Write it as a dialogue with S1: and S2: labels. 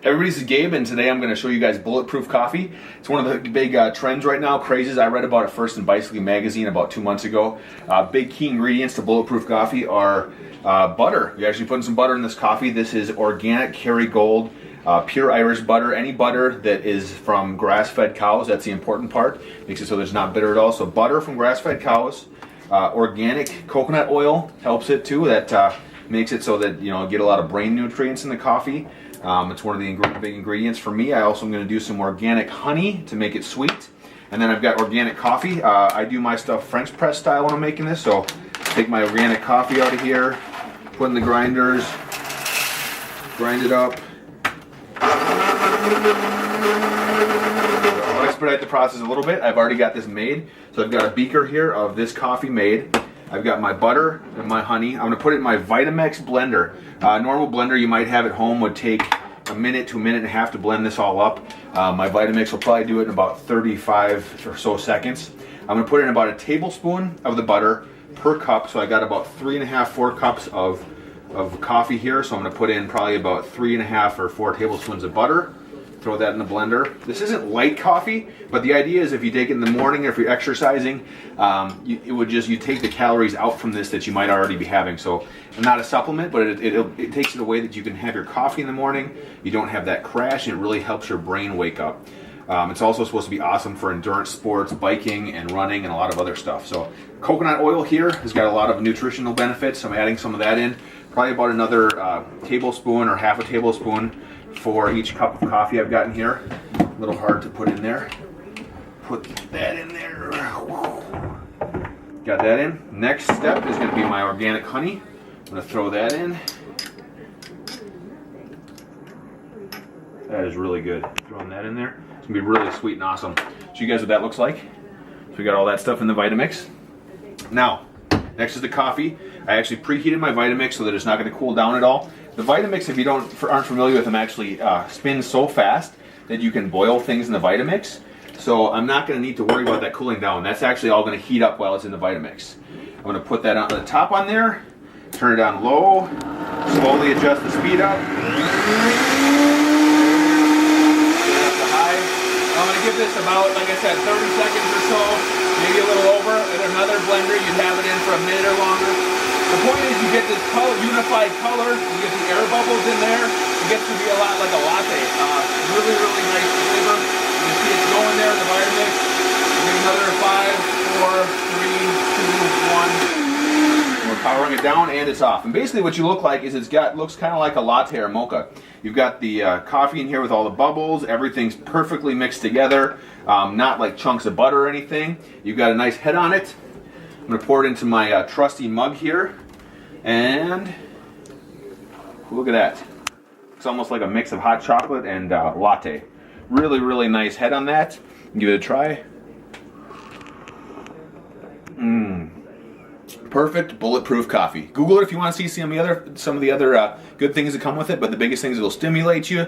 S1: Everybody, this is Gabe, and today I'm going to show you guys bulletproof coffee. It's one of the big trends right now, crazes. I read about it first in Bicycling Magazine about 2 months ago. Big key ingredients to bulletproof coffee are butter. You're actually putting some butter in this coffee. This is organic Kerrygold, pure Irish butter. Any butter that is from grass-fed cows, that's the important part. Makes it so that it's not bitter at all. So butter from grass-fed cows. Organic coconut oil helps it too. That makes it so that you get a lot of brain nutrients in the coffee. It's one of the big ingredients for me. I also am going to do some organic honey to make it sweet. And then I've got organic coffee. I do my stuff French press style when I'm making this. So take my organic coffee out of here, put in the grinders, grind it up. I'll expedite the process a little bit. I've already got this made. So I've got a beaker here of this coffee made. I've got my butter and my honey. I'm going to put it in my Vitamix blender. Normal blender you might have at home would take a minute to a minute and a half to blend this all up. My Vitamix will probably do it in about 35 or so seconds. I'm going to put in about a tablespoon of the butter per cup. So I got about 3.5, 4 cups of coffee here. So I'm going to put in probably about 3.5 or 4 tablespoons of butter. Throw that in the blender. This isn't light coffee, but the idea is if you take it in the morning or if you're exercising, you take the calories out from this that you might already be having. So not a supplement, but it takes it away that you can have your coffee in the morning. You don't have that crash, and it really helps your brain wake up. It's also supposed to be awesome for endurance sports, biking and running, and a lot of other stuff. So coconut oil here has got a lot of nutritional benefits. I'm adding some of that in, probably about another tablespoon or half a tablespoon for each cup of coffee I've got in here. A little hard to put in there. Put that in there. Got that in. Next step is going to be my organic honey. I'm going to throw that in. That is really good. Throwing that in there. It's going to be really sweet and awesome. Show you guys what that looks like. So we got all that stuff in the Vitamix. Now, next is the coffee. I actually preheated my Vitamix so that it's not going to cool down at all. The Vitamix, if you aren't familiar with them, actually spins so fast that you can boil things in the Vitamix. So I'm not going to need to worry about that cooling down. That's actually all going to heat up while it's in the Vitamix. I'm going to put that on the top on there, turn it down low, slowly adjust the speed up. I'm going to give this about, like I said, 30 seconds or so, maybe a little over. In another blender, you'd have it in for a minute or longer. The point is you get this unified color, you get the air bubbles in there, it gets to be a lot like a latte. Really, really nice flavor. You can see it's going there in the Vitamix. Maybe another 5, 4, 3, 2, 1. We're powering it down and it's off. And basically what you look like is looks kind of like a latte or mocha. You've got the coffee in here with all the bubbles. Everything's perfectly mixed together. Not like chunks of butter or anything. You've got a nice head on it. I'm going to pour it into my trusty mug here. And look at that. It's almost like a mix of hot chocolate and latte. Really, really nice head on that. Give it a try. Perfect bulletproof coffee. Google it if you want to see some of the other good things that come with it, but the biggest thing is it'll stimulate you.